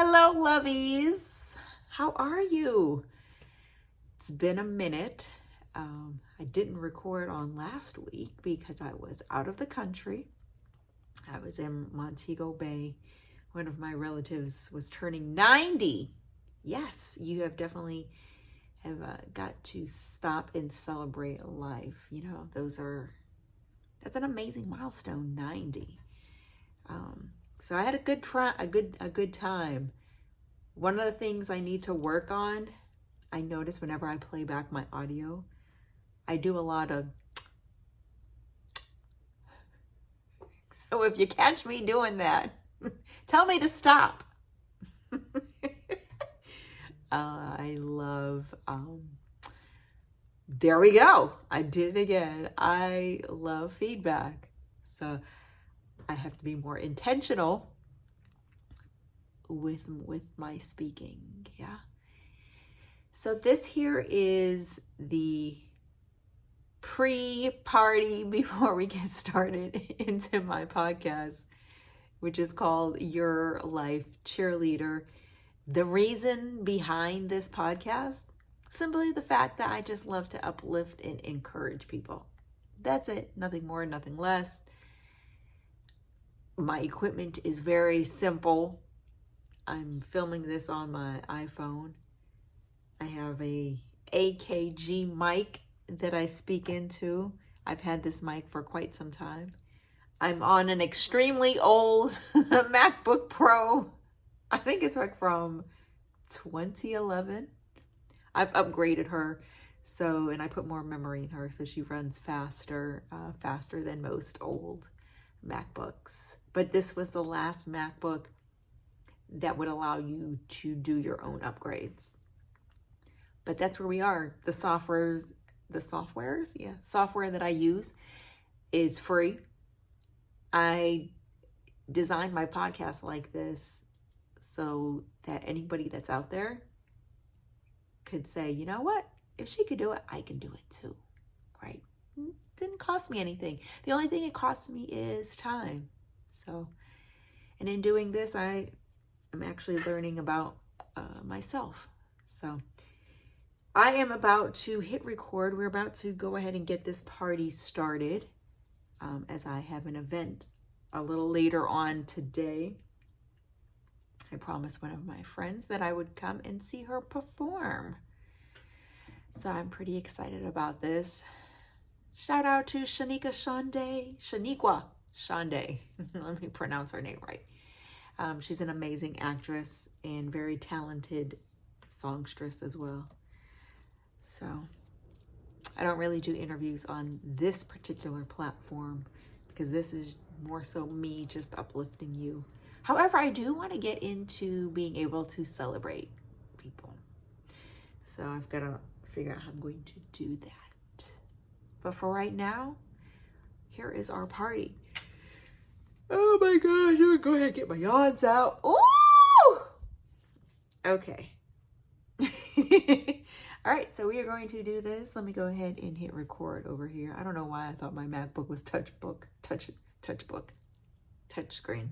Hello, lovies. How are you? It's been a minute. I didn't record on last week because I was out of the country. I was in Montego Bay. One of my relatives was turning 90. Yes, you have definitely have got to stop and celebrate life. You know, that's an amazing milestone, 90. So I had a good time. One of the things I need to work on, I notice whenever I play back my audio, I do a lot of. So if you catch me doing that, tell me to stop. I love, there we go. I did it again. I love feedback. So I have to be more intentional with my speaking. Yeah. So this here is the pre-party before we get started into my podcast, which is called Your Life Cheerleader. The reason behind this podcast, simply the fact that I just love to uplift and encourage people. That's it. Nothing more, nothing less. My equipment is very simple. I'm filming this on my iPhone. I have a AKG mic that I speak into. I've had this mic for quite some time. I'm on an extremely old MacBook Pro. I think it's like from 2011. I've upgraded her, and I put more memory in her, so she runs faster than most old MacBooks. But this was the last MacBook that would allow you to do your own upgrades. But that's where we are. The software that I use is free. I designed my podcast like this so that anybody that's out there could say, you know what? If she could do it, I can do it too, right? It didn't cost me anything. The only thing it cost me is time. So, and in doing this, I am actually learning about myself. So I am about to hit record. We're about to go ahead and get this party started, as I have an event a little later on today. I promised one of my friends that I would come and see her perform. So I'm pretty excited about this. Shout out to Shaniqua Shande. Let me pronounce her name right. She's an amazing actress and very talented songstress as well. So I don't really do interviews on this particular platform because this is more so me just uplifting you. However, I do want to get into being able to celebrate people. So I've got to figure out how I'm going to do that. But for right now, here is our party. Oh my gosh, I'm gonna go ahead and get my yawns out. Ooh! Okay. All right, so we are going to do this. Let me go ahead and hit record over here. I don't know why I thought my MacBook was touch screen.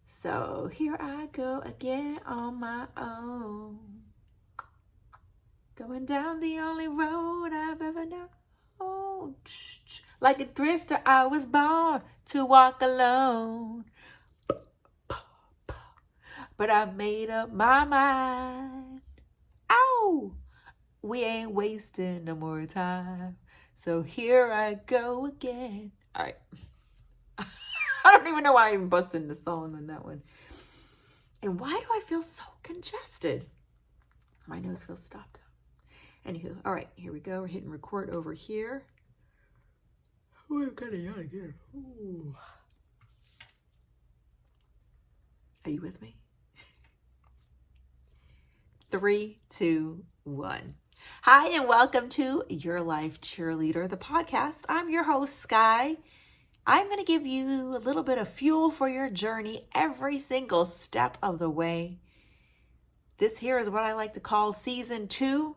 So here I go again on my own. Going down the only road I've ever known. Like a drifter, I was born to walk alone. But I made up my mind. Ow! We ain't wasting no more time. So here I go again. All right. I don't even know why I even busted in the song on that one. And why do I feel so congested? My nose feels stopped up. Anywho, all right, here we go. We're hitting record over here. Oh, I'm kind of yawning again. Ooh. Are you with me? 3, 2, 1. Hi, and welcome to Your Life Cheerleader, the podcast. I'm your host, Sky. I'm going to give you a little bit of fuel for your journey every single step of the way. This here is what I like to call season 2,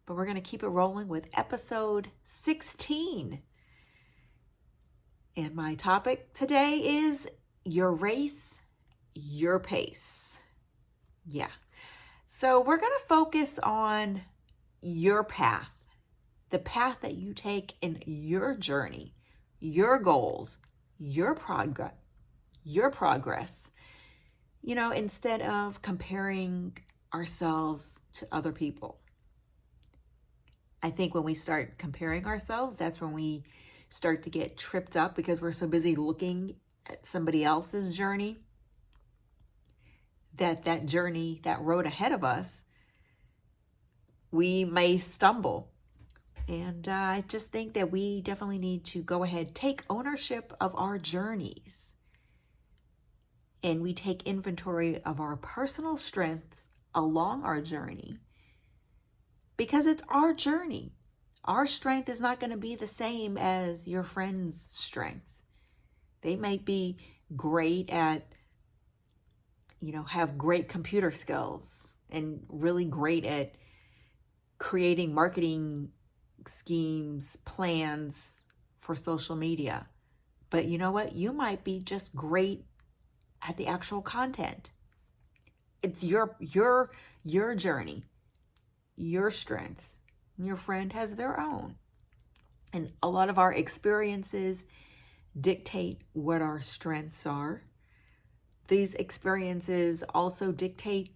but we're going to keep it rolling with episode 16. And my topic today is your race, your pace. Yeah. So we're going to focus on your path, the path that you take in your journey, your goals, your progress, instead of comparing ourselves to other people. I think when we start comparing ourselves, that's when we start to get tripped up because we're so busy looking at somebody else's journey, that journey, that road ahead of us, we may stumble. And I just think that we definitely need to go ahead, take ownership of our journeys. And we take inventory of our personal strengths along our journey, because it's our journey. Our strength is not going to be the same as your friend's strength. They might be great at, have great computer skills and really great at creating marketing schemes, plans for social media. But you know what? You might be just great at the actual content. It's your journey, your strengths. Your friend has their own. And a lot of our experiences dictate what our strengths are. These experiences also dictate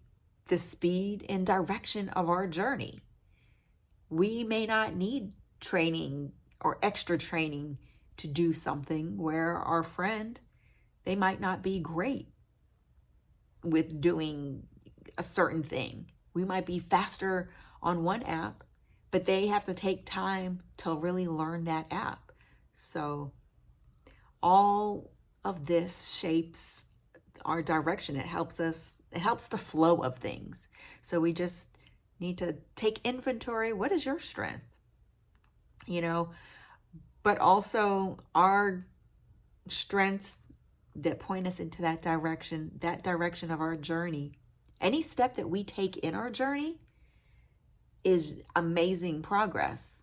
the speed and direction of our journey. We may not need training or extra training to do something where our friend, they might not be great with doing a certain thing. We might be faster on one app, but they have to take time to really learn that app. So all of this shapes our direction. It helps the flow of things. So we just need to take inventory. What is your strength? But also our strengths that point us into that direction of our journey. Any step that we take in our journey is amazing progress.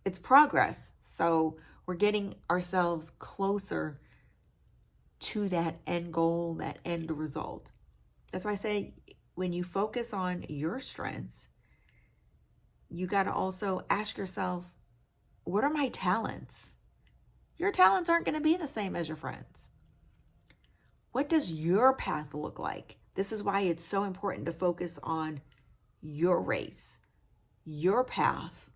It's progress. So we're getting ourselves closer to that end goal, that end result. That's why I say when you focus on your strengths, you got to also ask yourself, what are my talents? Your talents aren't going to be the same as your friends. What does your path look like? This is why it's so important to focus on your race, your path.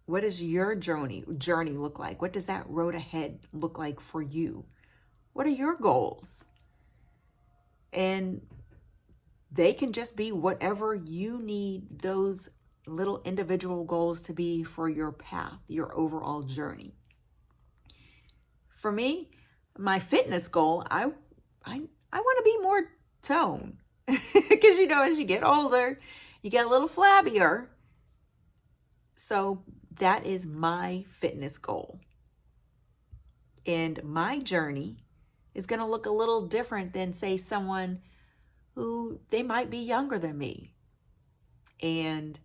What does your journey look like? What does that road ahead look like for you? What are your goals? And they can just be whatever you need those little individual goals to be for your path, your overall journey. For me, my fitness goal, I want to be more toned because as you get older, you get a little flabbier. So that is my fitness goal. And my journey is going to look a little different than, say, someone who they might be younger than me. And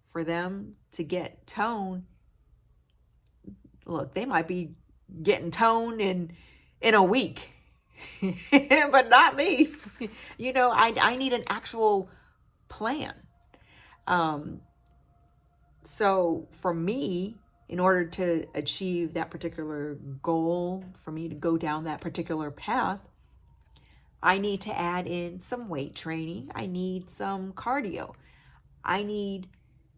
for them to get toned, look, they might be getting toned in a week, but not me. I need an actual plan. So for me, in order to achieve that particular goal, for me to go down that particular path, I need to add in some weight training. I need some cardio. I need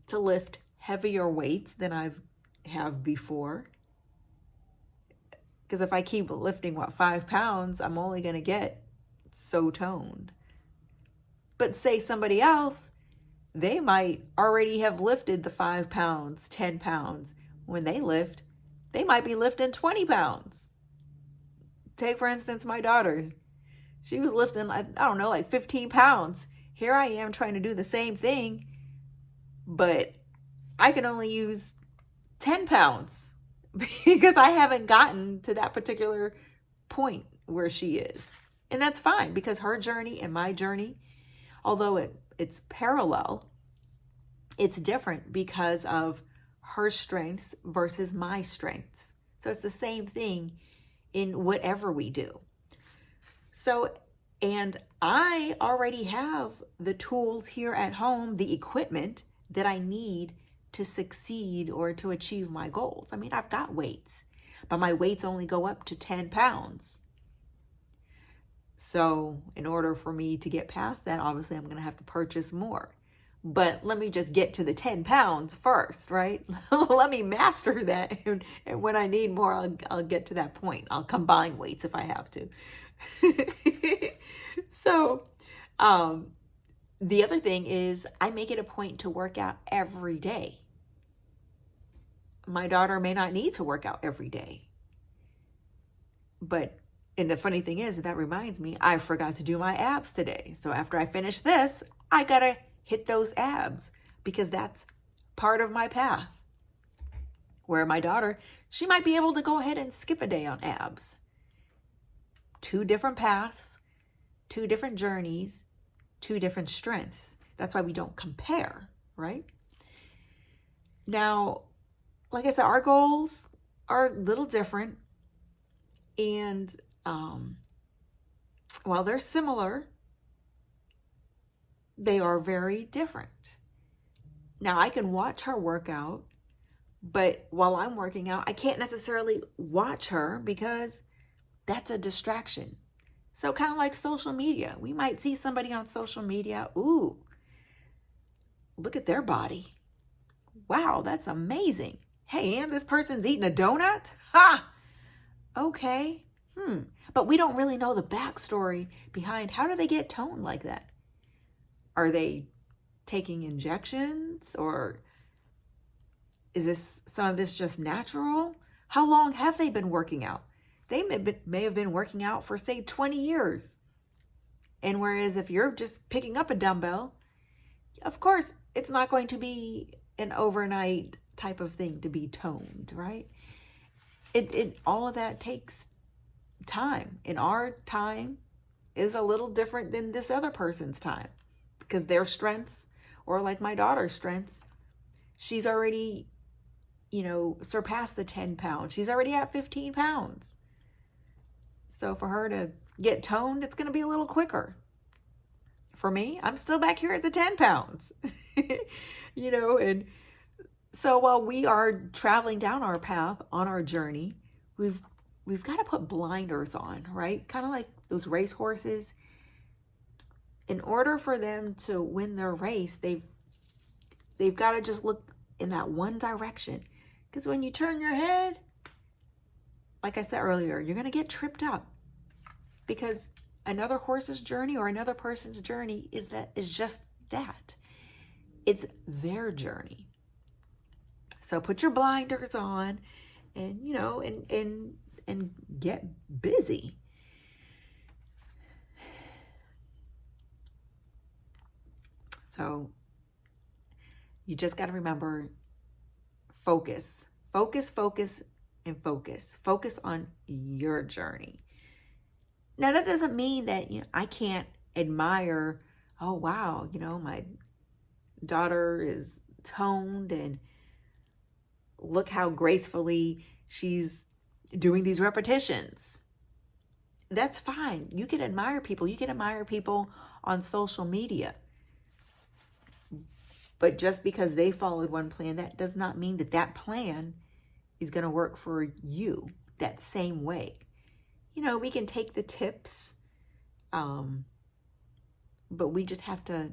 to lift heavier weights than have before. Because if I keep lifting, 5 pounds, I'm only going to get so toned. But say somebody else, they might already have lifted the 5 pounds, 10 pounds. When they lift, they might be lifting 20 pounds. Take, for instance, my daughter. She was lifting, 15 pounds. Here I am trying to do the same thing, but I can only use 10 pounds because I haven't gotten to that particular point where she is. And that's fine, because her journey and my journey, although it's parallel, it's different because of her strengths versus my strengths. So it's the same thing in whatever we do. So, and I already have the tools here at home, the equipment that I need to succeed or to achieve my goals. I mean, I've got weights, but my weights only go up to 10 pounds. So in order for me to get past that, obviously I'm going to have to purchase more. But let me just get to the 10 pounds first, right? Let me master that. And when I need more, I'll get to that point. I'll combine weights if I have to. So, the other thing is I make it a point to work out every day. My daughter may not need to work out every day. And the funny thing is, that reminds me, I forgot to do my abs today. So after I finish this, I gotta hit those abs because that's part of my path. Where my daughter, she might be able to go ahead and skip a day on abs. 2 different paths, 2 different journeys, 2 different strengths. That's why we don't compare, right? Now, like I said, our goals are a little different. And while they're similar, they are very different. Now, I can watch her work out, but while I'm working out, I can't necessarily watch her because that's a distraction. So kind of like social media. We might see somebody on social media. Ooh, look at their body. Wow, that's amazing. Hey, and this person's eating a donut? Ha! Okay. But we don't really know the backstory behind how do they get toned like that? Are they taking injections, or is some of this just natural? How long have they been working out? They may have been working out for, say, 20 years. And whereas if you're just picking up a dumbbell, of course, it's not going to be an overnight type of thing to be toned, right? All of that takes time. And our time is a little different than this other person's time because their strengths, or like my daughter's strengths, she's already, surpassed the 10 pounds. She's already at 15 pounds. So for her to get toned, it's going to be a little quicker. For me, I'm still back here at the 10 pounds, and so while we are traveling down our path on our journey, we've got to put blinders on, right? Kind of like those race horses. In order for them to win their race, they've got to just look in that one direction. Because when you turn your head, like I said earlier, you're going to get tripped up. Because another horse's journey or another person's journey is just that. It's their journey. So put your blinders on and, and get busy. So you just got to remember, focus, and focus. Focus on your journey. Now, that doesn't mean that I can't admire, oh, wow, my daughter is toned and look how gracefully she's doing these repetitions. That's fine. You can admire people. You can admire people on social media. But just because they followed one plan, that does not mean that plan is going to work for you that same way. We can take the tips, but we just have to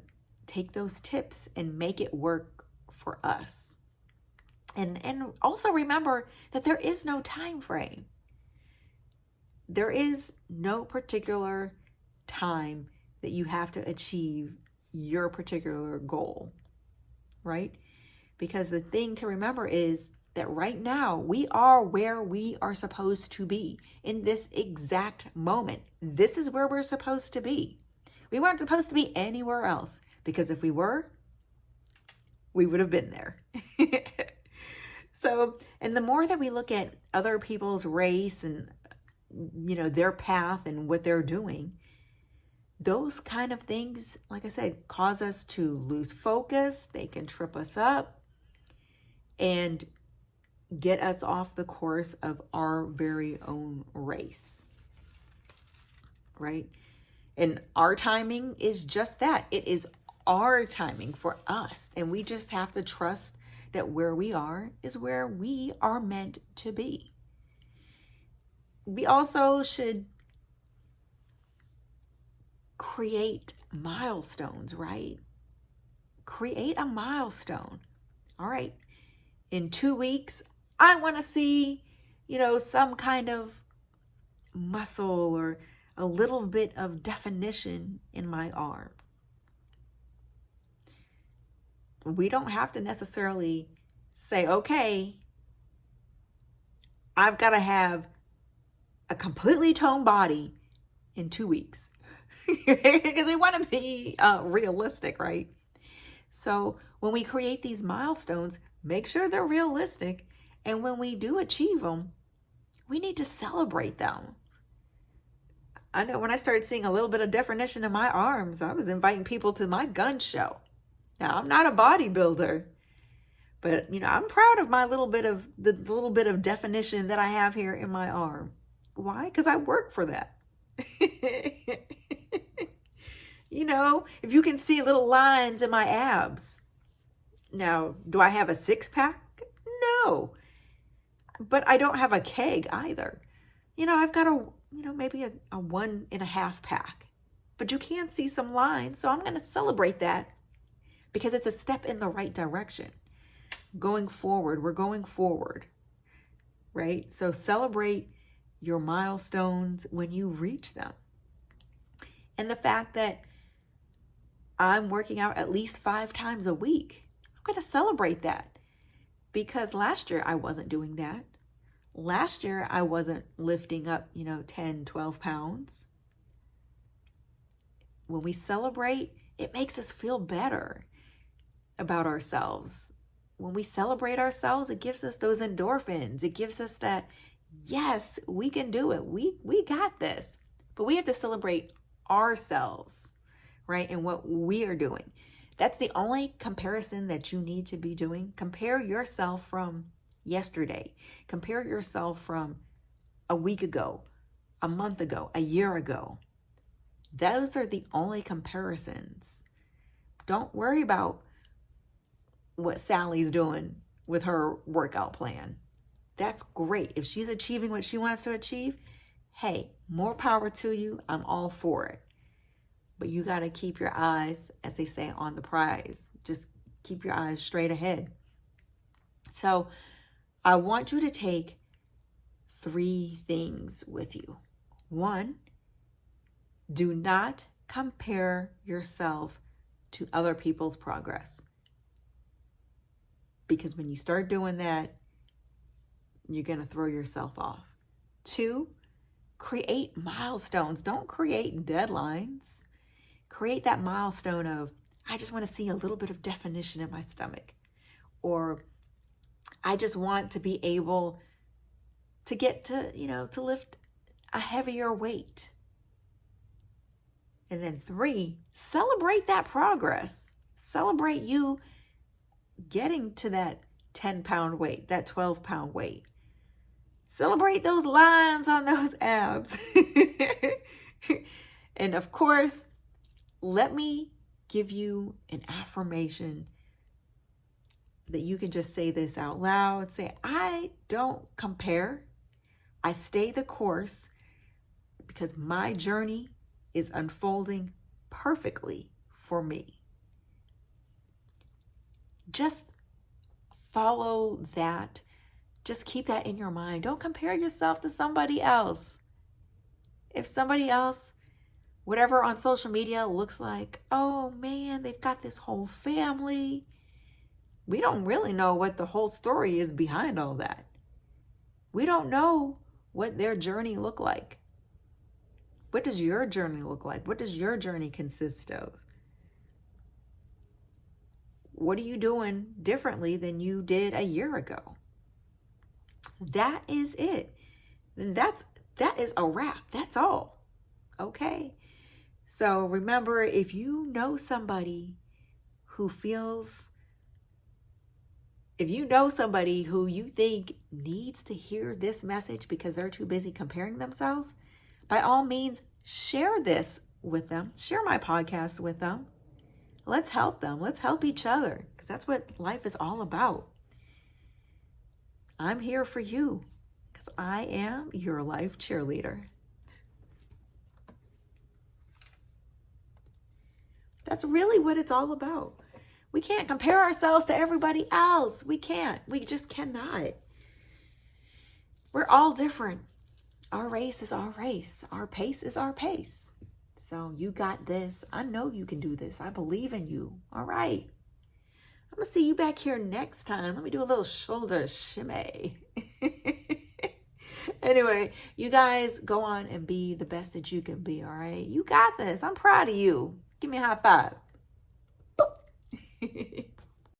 take those tips and make it work for us. And also remember that there is no time frame. There is no particular time that you have to achieve your particular goal, right? Because the thing to remember is that right now we are where we are supposed to be in this exact moment. This is where we're supposed to be. We weren't supposed to be anywhere else, because if we were, we would have been there. So, and the more that we look at other people's race and, their path and what they're doing, those kind of things, like I said, cause us to lose focus. They can trip us up and get us off the course of our very own race, right? And our timing is just that. It is our timing for us. And we just have to trust that where we are is where we are meant to be. We also should create milestones, right? Create a milestone. All right. In 2 weeks, I want to see, some kind of muscle or a little bit of definition in my arm. We don't have to necessarily say, okay, I've got to have a completely toned body in 2 weeks. Because we want to be realistic, right? So when we create these milestones, make sure they're realistic. And when we do achieve them, we need to celebrate them. I know when I started seeing a little bit of definition in my arms, I was inviting people to my gun show. Now, I'm not a bodybuilder, but I'm proud of the little bit of definition that I have here in my arm. Why? Because I work for that. If you can see little lines in my abs. Now, do I have a 6-pack? No. But I don't have a keg either. I've got maybe a 1.5 pack. But you can see some lines, so I'm going to celebrate that because it's a step in the right direction. Going forward, we're going forward, right? So celebrate your milestones when you reach them. And the fact that I'm working out at least 5 times a week, I'm going to celebrate that because last year I wasn't doing that. Last year I wasn't lifting up, 10, 12 pounds. When we celebrate, it makes us feel better about ourselves. When we celebrate ourselves, it gives us those endorphins. It gives us that, yes, we can do it. We got this. But we have to celebrate ourselves, right? And what we are doing. That's the only comparison that you need to be doing. Compare yourself from yesterday. Compare yourself from a week ago, a month ago, a year ago. Those are the only comparisons. Don't worry about what Sally's doing with her workout plan. That's great. If she's achieving what she wants to achieve, hey, more power to you. I'm all for it. But you got to keep your eyes, as they say, on the prize. Just keep your eyes straight ahead. So I want you to take 3 things with you. 1, do not compare yourself to other people's progress. Because when you start doing that, you're going to throw yourself off. 2, create milestones. Don't create deadlines. Create that milestone of, I just want to see a little bit of definition in my stomach. Or I just want to be able to get to lift a heavier weight. And then 3, celebrate that progress. Celebrate you getting to that 10-pound weight, that 12-pound weight. Celebrate those lines on those abs. And of course, let me give you an affirmation that you can just say this out loud. Say, I don't compare. I stay the course because my journey is unfolding perfectly for me. Just follow that. Just keep that in your mind. Don't compare yourself to somebody else. If somebody else, whatever on social media looks like, oh man, they've got this whole family. We don't really know what the whole story is behind all that. We don't know what their journey looked like. What does your journey look like? What does your journey consist of? What are you doing differently than you did a year ago? That is it. And that is a wrap. That's all. Okay. So remember, if you know somebody who you think needs to hear this message because they're too busy comparing themselves, by all means, share this with them. Share my podcast with them. Let's help them. Let's help each other, because that's what life is all about. I'm here for you because I am your life cheerleader. That's really what it's all about. We can't compare ourselves to everybody else. We can't. We just cannot. We're all different. Our race is our race. Our pace is our pace. So you got this. I know you can do this. I believe in you. All right. I'm going to see you back here next time. Let me do a little shoulder shimmy. Anyway, you guys go on and be the best that you can be, all right? You got this. I'm proud of you. Give me a high five.